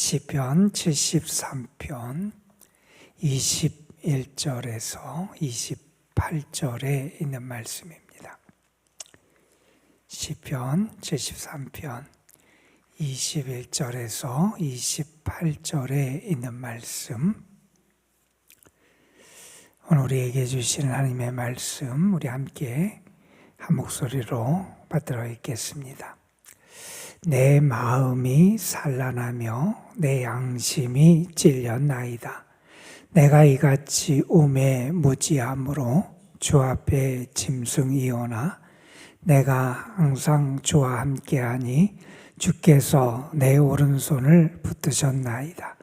시편 73편 21절에서 28절에 있는 말씀입니다. 시편 73편 21절에서 28절에 있는 말씀, 오늘 우리에게 주시는 하나님의 말씀, 우리 함께 한 목소리로 받들어 읽겠습니다. 내 마음이 산란하며 내 양심이 찔렸나이다. 내가 이같이 우매 무지함으로 주 앞에 짐승이오나 내가 항상 주와 함께하니 주께서 내 오른손을 붙드셨나이다.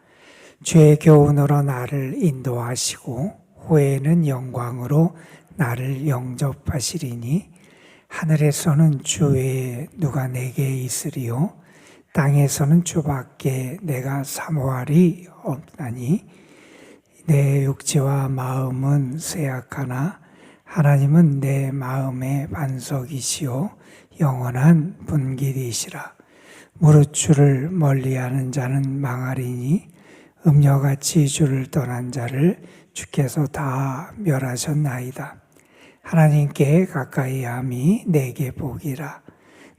주의 교훈으로 나를 인도하시고 후에는 영광으로 나를 영접하시리니 하늘에서는 주 외에 누가 내게 있으리요 땅에서는 주밖에 내가 사모할이 없나니 내 육체와 마음은 쇠약하나 하나님은 내 마음의 반석이시요 영원한 분길이시라. 무릇 주를 멀리하는 자는 망하리니 음녀같이 주를 떠난 자를 주께서 다 멸하셨나이다. 하나님께 가까이함이 내게 복이라.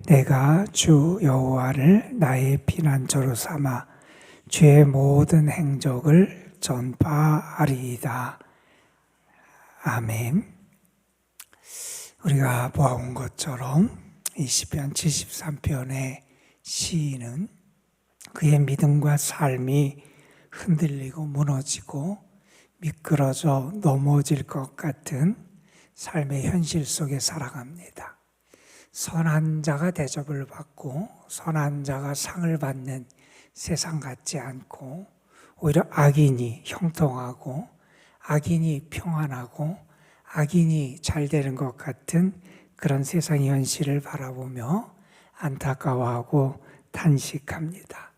내가 주 여호와를 나의 피난처로 삼아 주의 모든 행적을 전파하리이다. 아멘. 우리가 보아온 것처럼 이 시편 73편의 시인은 그의 믿음과 삶이 흔들리고 무너지고 미끄러져 넘어질 것 같은 삶의 현실 속에 살아갑니다. 선한 자가 대접을 받고 선한 자가 상을 받는 세상 같지 않고 오히려 악인이 형통하고 악인이 평안하고 악인이 잘 되는 것 같은 그런 세상의 현실을 바라보며 안타까워하고 탄식합니다.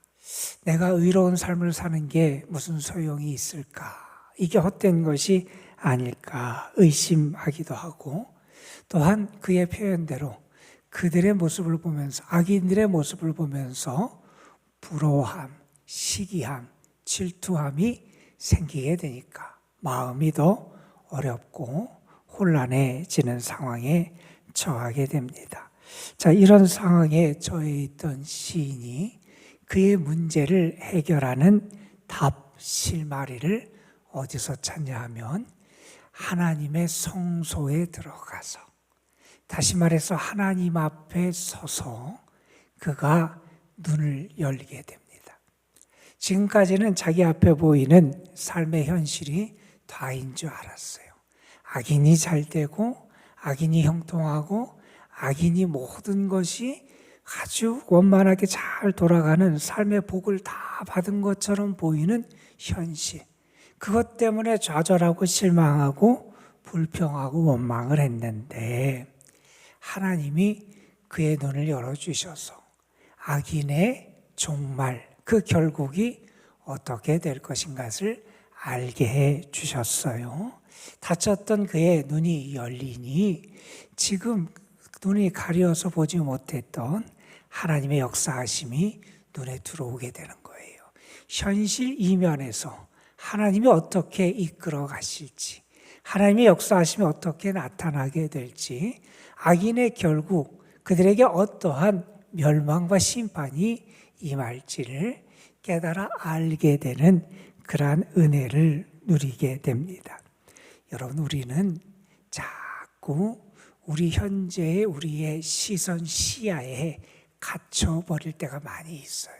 내가 의로운 삶을 사는 게 무슨 소용이 있을까? 이게 헛된 것이 아닐까 의심하기도 하고, 또한 그의 표현대로 그들의 모습을 보면서, 악인들의 모습을 보면서 부러워함, 시기함, 질투함이 생기게 되니까 마음이 더 어렵고 혼란해지는 상황에 처하게 됩니다. 자, 이런 상황에 처해 있던 시인이 그의 문제를 해결하는 답 실마리를 어디서 찾냐 하면 하나님의 성소에 들어가서, 다시 말해서 하나님 앞에 서서 그가 눈을 열게 됩니다. 지금까지는 자기 앞에 보이는 삶의 현실이 다인 줄 알았어요. 악인이 잘 되고 악인이 형통하고 악인이 모든 것이 아주 원만하게 잘 돌아가는 삶의 복을 다 받은 것처럼 보이는 현실, 그것 때문에 좌절하고 실망하고 불평하고 원망을 했는데 하나님이 그의 눈을 열어주셔서 악인의 종말, 그 결국이 어떻게 될 것인가를 알게 해 주셨어요. 닫혔던 그의 눈이 열리니 지금 눈이 가려서 보지 못했던 하나님의 역사하심이 눈에 들어오게 되는 거예요. 현실 이면에서 하나님이 어떻게 이끌어 가실지, 하나님의 역사하심이 어떻게 나타나게 될지, 악인의 결국 그들에게 어떠한 멸망과 심판이 임할지를 깨달아 알게 되는 그러한 은혜를 누리게 됩니다. 여러분, 우리는 자꾸 우리 현재의 우리의 시선 시야에 갇혀버릴 때가 많이 있어요.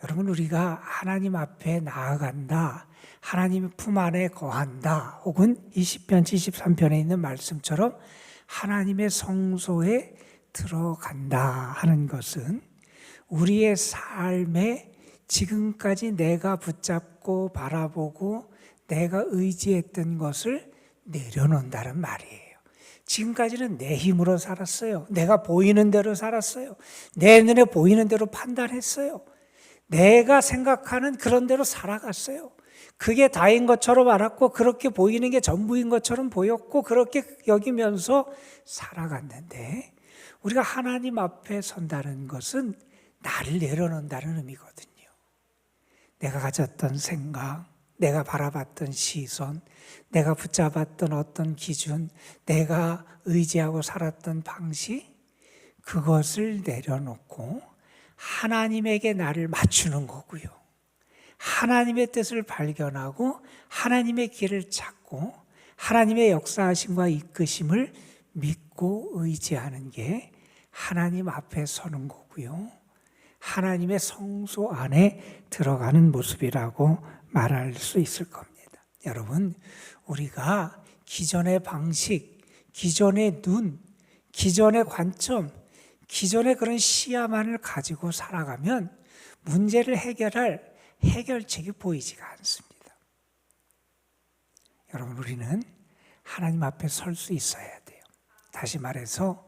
여러분, 우리가 하나님 앞에 나아간다, 하나님의 품 안에 거한다, 혹은 이 시편 73편에 있는 말씀처럼 하나님의 성소에 들어간다 하는 것은 우리의 삶에 지금까지 내가 붙잡고 바라보고 내가 의지했던 것을 내려놓는다는 말이에요. 지금까지는 내 힘으로 살았어요. 내가 보이는 대로 살았어요. 내 눈에 보이는 대로 판단했어요. 내가 생각하는 그런 대로 살아갔어요. 그게 다인 것처럼 알았고 그렇게 보이는 게 전부인 것처럼 보였고 그렇게 여기면서 살아갔는데, 우리가 하나님 앞에 선다는 것은 나를 내려놓는다는 의미거든요. 내가 가졌던 생각, 내가 바라봤던 시선, 내가 붙잡았던 어떤 기준, 내가 의지하고 살았던 방식, 그것을 내려놓고 하나님에게 나를 맞추는 거고요. 하나님의 뜻을 발견하고 하나님의 길을 찾고 하나님의 역사하심과 이끄심을 믿고 의지하는 게 하나님 앞에 서는 거고요. 하나님의 성소 안에 들어가는 모습이라고 말할 수 있을 겁니다. 여러분, 우리가 기존의 방식, 기존의 눈, 기존의 관점, 기존의 그런 시야만을 가지고 살아가면 문제를 해결할 해결책이 보이지가 않습니다. 여러분, 우리는 하나님 앞에 설 수 있어야 돼요. 다시 말해서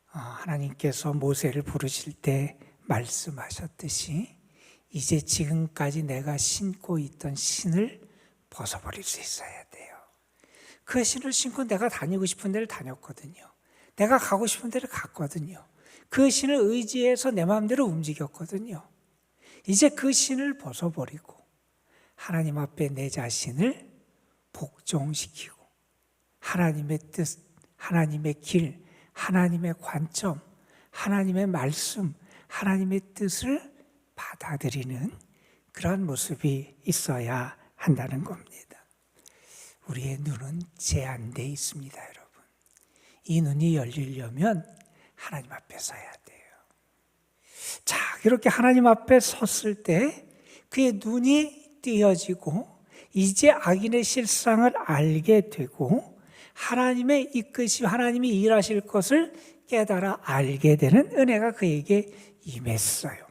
하나님께서 모세를 부르실 때 말씀하셨듯이 이제 지금까지 내가 신고 있던 신을 벗어버릴 수 있어야 돼요. 그 신을 신고 내가 다니고 싶은 데를 다녔거든요. 내가 가고 싶은 데를 갔거든요. 그 신을 의지해서 내 마음대로 움직였거든요. 이제 그 신을 벗어버리고 하나님 앞에 내 자신을 복종시키고 하나님의 뜻, 하나님의 길, 하나님의 관점, 하나님의 말씀, 하나님의 뜻을 받아들이는 그런 모습이 있어야 한다는 겁니다. 우리의 눈은 제한되어 있습니다, 여러분. 이 눈이 열리려면 하나님 앞에 서야 돼요. 자, 이렇게 하나님 앞에 섰을 때 그의 눈이 띄어지고 이제 악인의 실상을 알게 되고 하나님의 이끄심, 하나님이 일하실 것을 깨달아 알게 되는 은혜가 그에게 임했어요.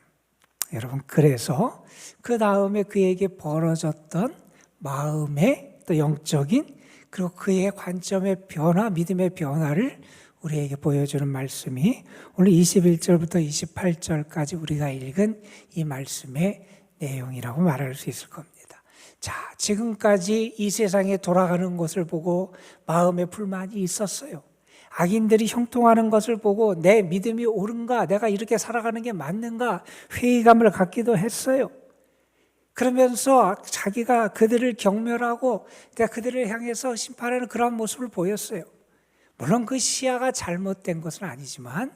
여러분, 그래서 그 다음에 그에게 벌어졌던 마음의 또 영적인 그리고 그의 관점의 변화, 믿음의 변화를 우리에게 보여주는 말씀이 오늘 21절부터 28절까지 우리가 읽은 이 말씀의 내용이라고 말할 수 있을 겁니다. 자, 지금까지 이 세상에 돌아가는 것을 보고 마음에 불만이 있었어요. 악인들이 형통하는 것을 보고 내 믿음이 옳은가, 내가 이렇게 살아가는 게 맞는가 회의감을 갖기도 했어요. 그러면서 자기가 그들을 경멸하고 그들을 향해서 심판하는 그런 모습을 보였어요. 물론 그 시야가 잘못된 것은 아니지만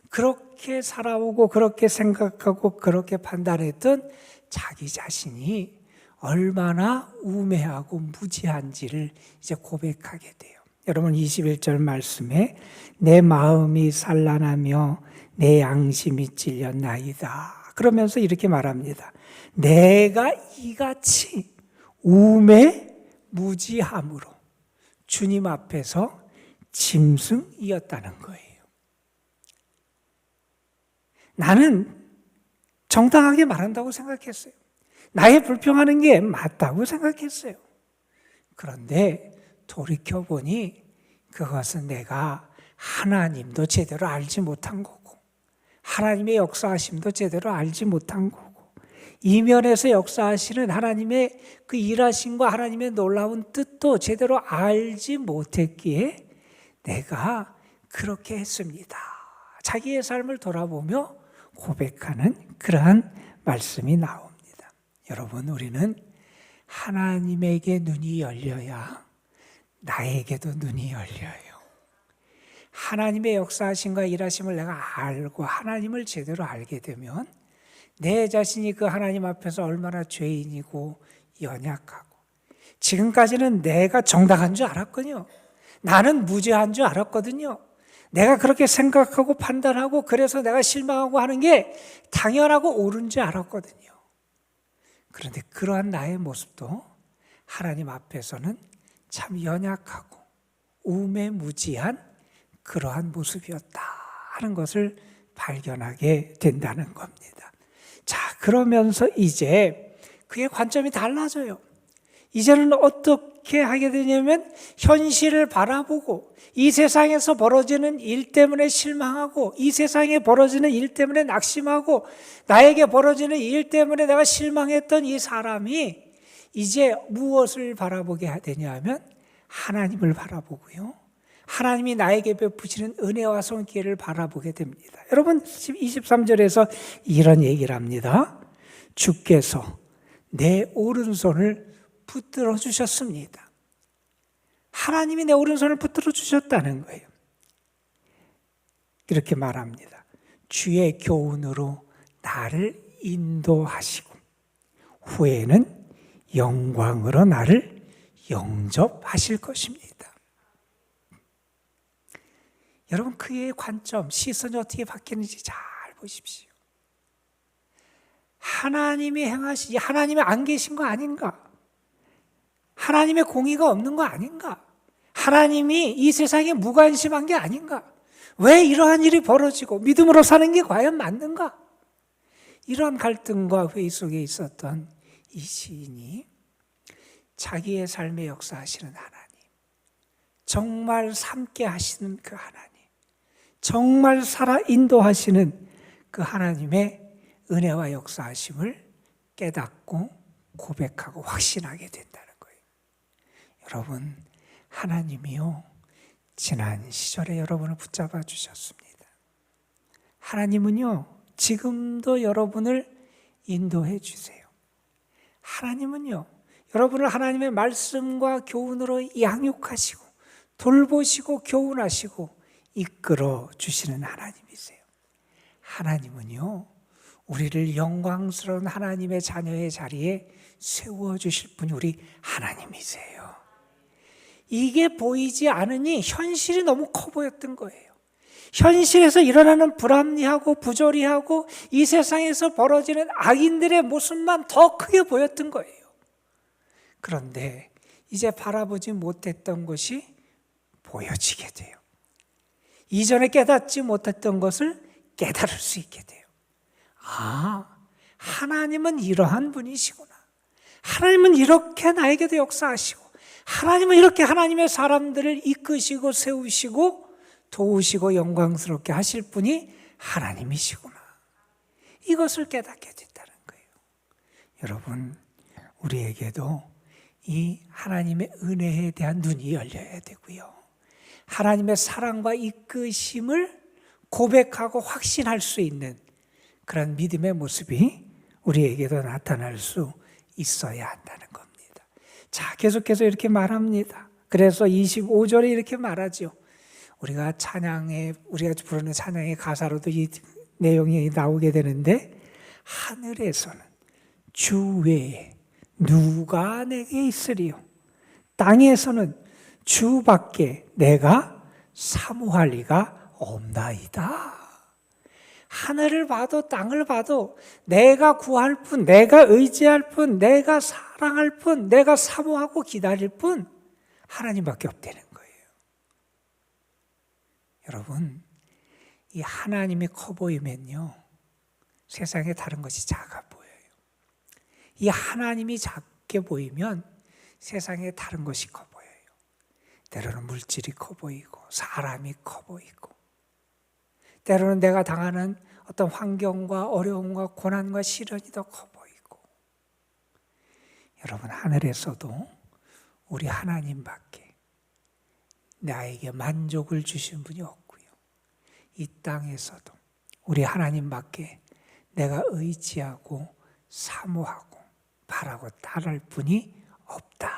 그렇게 살아오고 그렇게 생각하고 그렇게 판단했던 자기 자신이 얼마나 우매하고 무지한지를 이제 고백하게 돼요. 여러분, 21절 말씀에 내 마음이 산란하며 내 양심이 찔렸나이다. 그러면서 이렇게 말합니다. 내가 이같이 우매무지함으로 주님 앞에서 짐승이었다는 거예요. 나는 정당하게 말한다고 생각했어요. 나의 불평하는 게 맞다고 생각했어요. 그런데 돌이켜보니 그것은 내가 하나님도 제대로 알지 못한 거고 하나님의 역사하심도 제대로 알지 못한 거고 이면에서 역사하시는 하나님의 그 일하심과 하나님의 놀라운 뜻도 제대로 알지 못했기에 내가 그렇게 했습니다. 자기의 삶을 돌아보며 고백하는 그러한 말씀이 나옵니다. 여러분, 우리는 하나님에게 눈이 열려야 나에게도 눈이 열려요. 하나님의 역사하심과 일하심을 내가 알고 하나님을 제대로 알게 되면 내 자신이 그 하나님 앞에서 얼마나 죄인이고 연약하고 지금까지는 내가 정당한 줄 알았거든요. 나는 무죄한 줄 알았거든요. 내가 그렇게 생각하고 판단하고 그래서 내가 실망하고 하는 게 당연하고 옳은 줄 알았거든요. 그런데 그러한 나의 모습도 하나님 앞에서는 참 연약하고 우매무지한 그러한 모습이었다 하는 것을 발견하게 된다는 겁니다. 자, 그러면서 이제 그의 관점이 달라져요. 이제는 어떻게 하게 되냐면 현실을 바라보고 이 세상에서 벌어지는 일 때문에 실망하고 이 세상에 벌어지는 일 때문에 낙심하고 나에게 벌어지는 일 때문에 내가 실망했던 이 사람이 이제 무엇을 바라보게 되냐면 하나님을 바라보고요. 하나님이 나에게 베푸시는 은혜와 손길을 바라보게 됩니다. 여러분, 23절에서 이런 얘기를 합니다. 주께서 내 오른손을 붙들어 주셨습니다. 하나님이 내 오른손을 붙들어 주셨다는 거예요. 이렇게 말합니다. 주의 교훈으로 나를 인도하시고 후에는 영광으로 나를 영접하실 것입니다. 여러분, 그의 관점, 시선이 어떻게 바뀌는지 잘 보십시오. 하나님이 행하시지, 하나님이 안 계신 거 아닌가? 하나님의 공의가 없는 거 아닌가? 하나님이 이 세상에 무관심한 게 아닌가? 왜 이러한 일이 벌어지고 믿음으로 사는 게 과연 맞는가? 이런 갈등과 회의 속에 있었던 이 시인이 자기의 삶의 역사하시는 하나님, 정말 삶게 하시는 그 하나님, 정말 살아 인도하시는 그 하나님의 은혜와 역사하심을 깨닫고 고백하고 확신하게 된다는 거예요. 여러분, 하나님이요, 지난 시절에 여러분을 붙잡아 주셨습니다. 하나님은요, 지금도 여러분을 인도해 주세요. 하나님은요, 여러분을 하나님의 말씀과 교훈으로 양육하시고 돌보시고 교훈하시고 이끌어 주시는 하나님이세요. 하나님은요, 우리를 영광스러운 하나님의 자녀의 자리에 세워주실 분이 우리 하나님이세요. 이게 보이지 않으니 현실이 너무 커 보였던 거예요. 현실에서 일어나는 불합리하고 부조리하고 이 세상에서 벌어지는 악인들의 모습만 더 크게 보였던 거예요. 그런데 이제 바라보지 못했던 것이 보여지게 돼요. 이전에 깨닫지 못했던 것을 깨달을 수 있게 돼요. 아, 하나님은 이러한 분이시구나. 하나님은 이렇게 나에게도 역사하시고, 하나님은 이렇게 하나님의 사람들을 이끄시고 세우시고 도우시고 영광스럽게 하실 분이 하나님이시구나. 이것을 깨닫게 됐다는 거예요. 여러분, 우리에게도 이 하나님의 은혜에 대한 눈이 열려야 되고요. 하나님의 사랑과 이끄심을 고백하고 확신할 수 있는 그런 믿음의 모습이 우리에게도 나타날 수 있어야 한다는 겁니다. 자, 계속해서 이렇게 말합니다. 그래서 25절에 이렇게 말하죠. 우리가 부르는 찬양의 가사로도 이 내용이 나오게 되는데, 하늘에서는 주 외에 누가 내게 있으리요? 땅에서는 주밖에 내가 사모할 리가 없나이다. 하늘을 봐도 땅을 봐도 내가 구할 뿐, 내가 의지할 뿐, 내가 사랑할 뿐, 내가 사모하고 기다릴 뿐 하나님밖에 없다는 거예요. 여러분, 이 하나님이 커 보이면요, 세상에 다른 것이 작아 보여요. 이 하나님이 작게 보이면 세상에 다른 것이 커 보여요. 때로는 물질이 커 보이고 사람이 커 보이고, 때로는 내가 당하는 어떤 환경과 어려움과 고난과 시련이 더 커 보이고. 여러분, 하늘에서도 우리 하나님밖에 나에게 만족을 주신 분이 없고요. 이 땅에서도 우리 하나님밖에 내가 의지하고 사모하고 바라고 따를 분이 없다.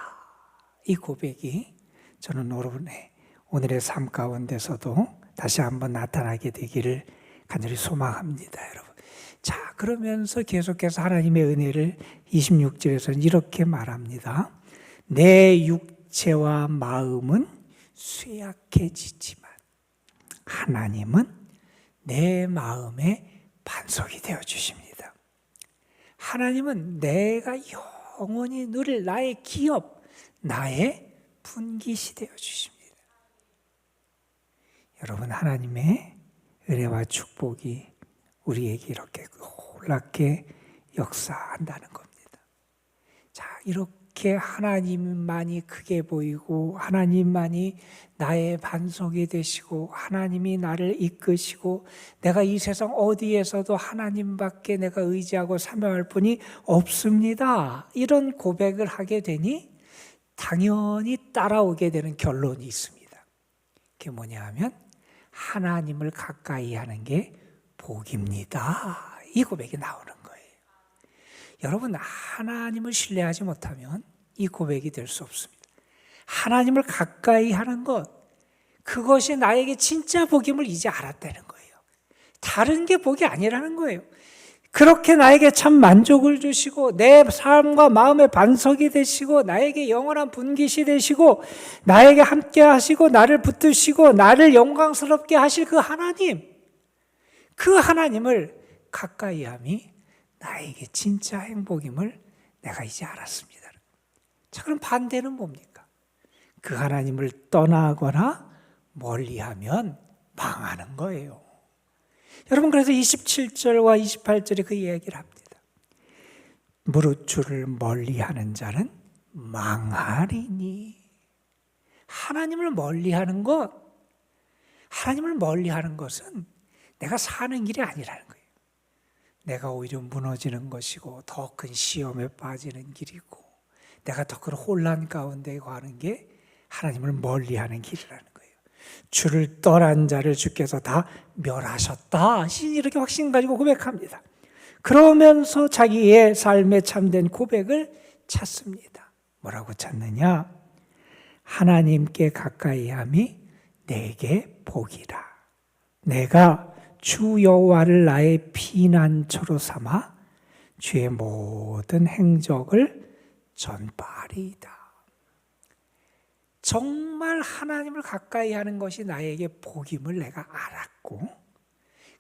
이 고백이 저는 여러분의 오늘의 삶 가운데서도 다시 한번 나타나게 되기를 간절히 소망합니다, 여러분. 자, 그러면서 계속해서 하나님의 은혜를 26절에서는 이렇게 말합니다. 내 육체와 마음은 쇠약해지지만 하나님은 내 마음의 반석이 되어 주십니다. 하나님은 내가 영원히 누릴 나의 기업, 나의 분깃이 되어 주십니다. 여러분, 하나님의 은혜와 축복이 우리에게 이렇게 놀랍게 역사한다는 겁니다. 자, 이렇게 하나님만이 크게 보이고 하나님만이 나의 반석이 되시고 하나님이 나를 이끄시고 내가 이 세상 어디에서도 하나님밖에 내가 의지하고 사모할 분이 없습니다. 이런 고백을 하게 되니 당연히 따라오게 되는 결론이 있습니다. 그게 뭐냐 하면 하나님을 가까이 하는 게 복입니다. 이 고백이 나오는 거예요. 여러분, 하나님을 신뢰하지 못하면 이 고백이 될 수 없습니다. 하나님을 가까이 하는 것, 그것이 나에게 진짜 복임을 이제 알았다는 거예요. 다른 게 복이 아니라는 거예요. 그렇게 나에게 참 만족을 주시고 내 삶과 마음의 반석이 되시고 나에게 영원한 분깃이 되시고 나에게 함께 하시고 나를 붙드시고 나를 영광스럽게 하실 그 하나님, 그 하나님을 가까이 함이 나에게 진짜 행복임을 내가 이제 알았습니다. 자, 그럼 반대는 뭡니까? 그 하나님을 떠나거나 멀리하면 망하는 거예요. 여러분, 그래서 27절과 28절에 그 이야기를 합니다. 무릇 주를 멀리하는 자는 망하리니. 하나님을 멀리하는 것, 하나님을 멀리하는 것은 내가 사는 길이 아니라는 거예요. 내가 오히려 무너지는 것이고 더 큰 시험에 빠지는 길이고 내가 더 큰 혼란 가운데 가는 게 하나님을 멀리하는 길이라는 거예요. 주를 떠난 자를 주께서 다 멸하셨다. 신이 이렇게 확신 가지고 고백합니다. 그러면서 자기의 삶에 참된 고백을 찾습니다. 뭐라고 찾느냐? 하나님께 가까이 함이 내게 복이라. 내가 주 여호와를 나의 피난처로 삼아 주의 모든 행적을 전파하리이다. 정말 하나님을 가까이 하는 것이 나에게 복임을 내가 알았고,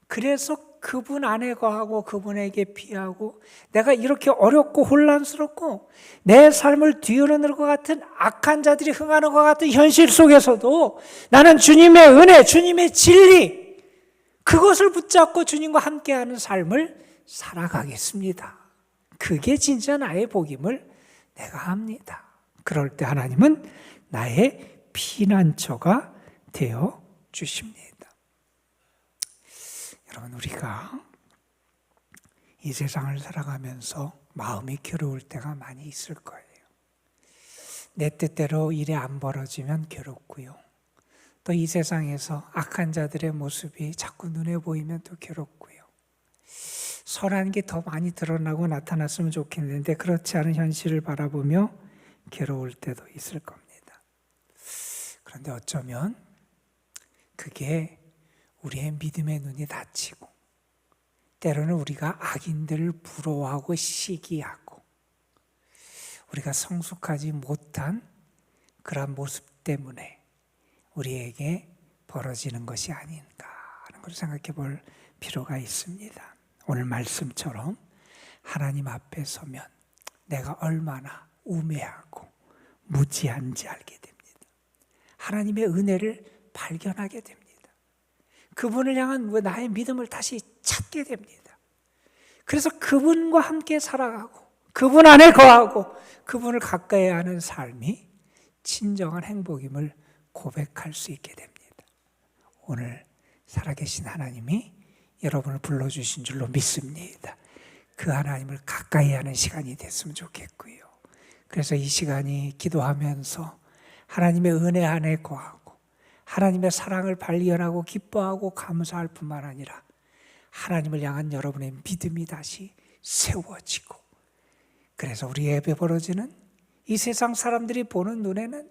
그래서 그분 안에 거하고 그분에게 피하고 내가 이렇게 어렵고 혼란스럽고 내 삶을 뒤흔들 것 같은 악한 자들이 흥하는 것 같은 현실 속에서도 나는 주님의 은혜, 주님의 진리, 그것을 붙잡고 주님과 함께하는 삶을 살아가겠습니다. 그게 진짜 나의 복임을 내가 합니다. 그럴 때 하나님은 나의 피난처가 되어 주십니다. 여러분, 우리가 이 세상을 살아가면서 마음이 괴로울 때가 많이 있을 거예요. 내 뜻대로 일이 안 벌어지면 괴롭고요. 또 이 세상에서 악한 자들의 모습이 자꾸 눈에 보이면 또 괴롭고요. 선한 게 더 많이 드러나고 나타났으면 좋겠는데 그렇지 않은 현실을 바라보며 괴로울 때도 있을 겁니다. 그런데 어쩌면 그게 우리의 믿음의 눈이 닫히고 때로는 우리가 악인들을 부러워하고 시기하고 우리가 성숙하지 못한 그런 모습 때문에 우리에게 벌어지는 것이 아닌가 하는 걸 생각해 볼 필요가 있습니다. 오늘 말씀처럼 하나님 앞에 서면 내가 얼마나 우매하고 무지한지 알게 됩니다. 하나님의 은혜를 발견하게 됩니다. 그분을 향한 나의 믿음을 다시 찾게 됩니다. 그래서 그분과 함께 살아가고 그분 안에 거하고 그분을 가까이 하는 삶이 진정한 행복임을 고백할 수 있게 됩니다. 오늘 살아계신 하나님이 여러분을 불러주신 줄로 믿습니다. 그 하나님을 가까이 하는 시간이 됐으면 좋겠고요. 그래서 이 시간이 기도하면서 하나님의 은혜 안에 거하고 하나님의 사랑을 발견하고 기뻐하고 감사할 뿐만 아니라 하나님을 향한 여러분의 믿음이 다시 세워지고, 그래서 우리 예배 벌어지는 이 세상 사람들이 보는 눈에는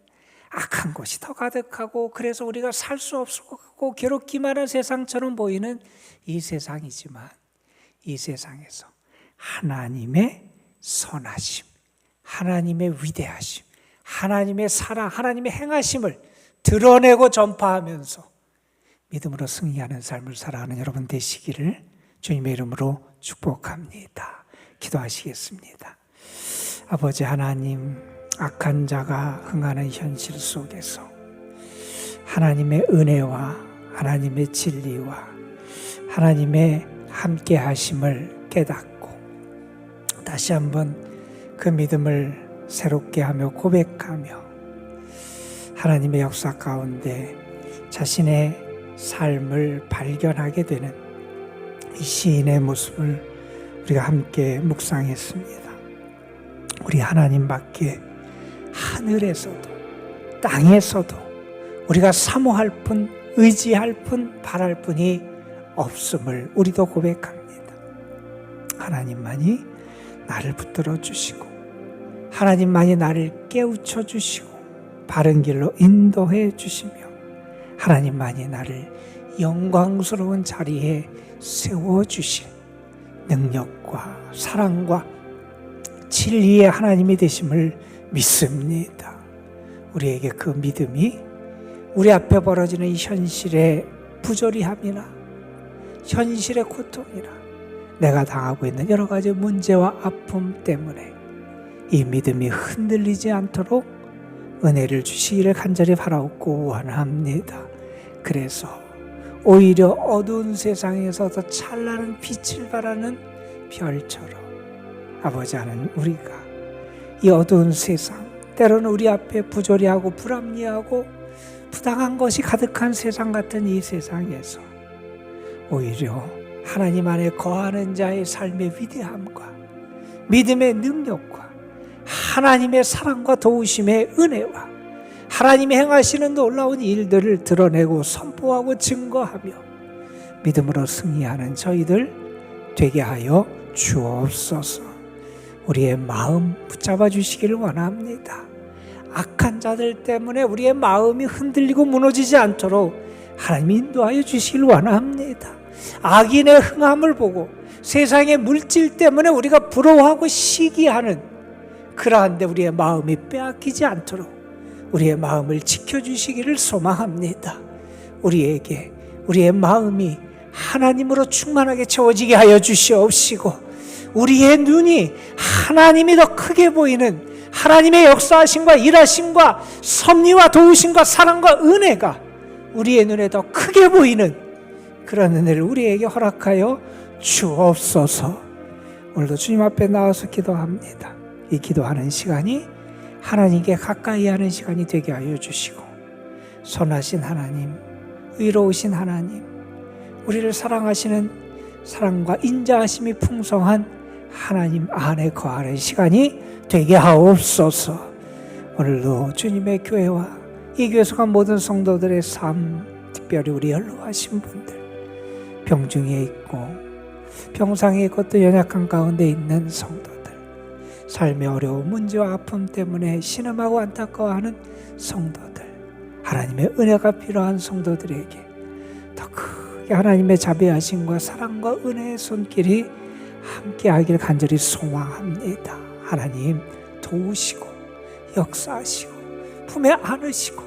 악한 것이 더 가득하고 그래서 우리가 살 수 없을 것 같고 괴롭기만 한 세상처럼 보이는 이 세상이지만 이 세상에서 하나님의 선하심, 하나님의 위대하심, 하나님의 사랑, 하나님의 행하심을 드러내고 전파하면서 믿음으로 승리하는 삶을 살아가는 여러분 되시기를 주님의 이름으로 축복합니다. 기도하시겠습니다. 아버지 하나님, 악한 자가 흥하는 현실 속에서 하나님의 은혜와 하나님의 진리와 하나님의 함께 하심을 깨닫고 다시 한번 그 믿음을 새롭게 하며 고백하며 하나님의 역사 가운데 자신의 삶을 발견하게 되는 이 시인의 모습을 우리가 함께 묵상했습니다. 우리 하나님밖에 하늘에서도 땅에서도 우리가 사모할 뿐, 의지할 뿐, 바랄 뿐이 없음을 우리도 고백합니다. 하나님만이 나를 붙들어 주시고 하나님만이 나를 깨우쳐 주시고 바른 길로 인도해 주시며 하나님만이 나를 영광스러운 자리에 세워주신 능력과 사랑과 진리의 하나님이 되심을 믿습니다. 우리에게 그 믿음이 우리 앞에 벌어지는 현실의 부조리함이나 현실의 고통이나 내가 당하고 있는 여러 가지 문제와 아픔 때문에 이 믿음이 흔들리지 않도록 은혜를 주시기를 간절히 바라옵고 원합니다. 그래서 오히려 어두운 세상에서 더 찬란한 빛을 발하는 별처럼 아버지 하나님, 우리가 이 어두운 세상, 때로는 우리 앞에 부조리하고 불합리하고 부당한 것이 가득한 세상 같은 이 세상에서 오히려 하나님 안에 거하는 자의 삶의 위대함과 믿음의 능력과 하나님의 사랑과 도우심의 은혜와 하나님이 행하시는 놀라운 일들을 드러내고 선포하고 증거하며 믿음으로 승리하는 저희들 되게 하여 주옵소서. 우리의 마음 붙잡아 주시기를 원합니다. 악한 자들 때문에 우리의 마음이 흔들리고 무너지지 않도록 하나님이 인도하여 주시기를 원합니다. 악인의 흥함을 보고 세상의 물질 때문에 우리가 부러워하고 시기하는 그러한데 우리의 마음이 빼앗기지 않도록 우리의 마음을 지켜주시기를 소망합니다. 우리에게 우리의 마음이 하나님으로 충만하게 채워지게 하여 주시옵시고 우리의 눈이 하나님이 더 크게 보이는 하나님의 역사하심과 일하심과 섭리와 도우심과 사랑과 은혜가 우리의 눈에 더 크게 보이는 그런 은혜를 우리에게 허락하여 주옵소서. 오늘도 주님 앞에 나와서 기도합니다. 이 기도하는 시간이 하나님께 가까이 하는 시간이 되게 하여 주시고 선하신 하나님, 의로우신 하나님, 우리를 사랑하시는 사랑과 인자하심이 풍성한 하나님 안에 거하는 시간이 되게 하옵소서. 오늘도 주님의 교회와 이 교회 속한 모든 성도들의 삶, 특별히 우리 연로하신 분들, 병중에 있고 병상에 있고 또 연약한 가운데 있는 성도들, 삶의 어려움, 문제와 아픔 때문에 신음하고 안타까워하는 성도들, 하나님의 은혜가 필요한 성도들에게 더 크게 하나님의 자비하심과 사랑과 은혜의 손길이 함께하기를 간절히 소망합니다. 하나님 도우시고 역사하시고 품에 안으시고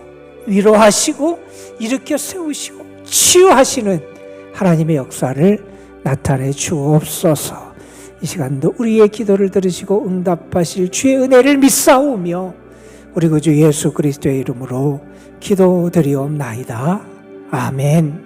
위로하시고 일으켜 세우시고 치유하시는 하나님의 역사를 나타내 주옵소서. 이 시간도 우리의 기도를 들으시고 응답하실 주의 은혜를 믿사오며 우리 구주 예수 그리스도의 이름으로 기도드리옵나이다. 아멘.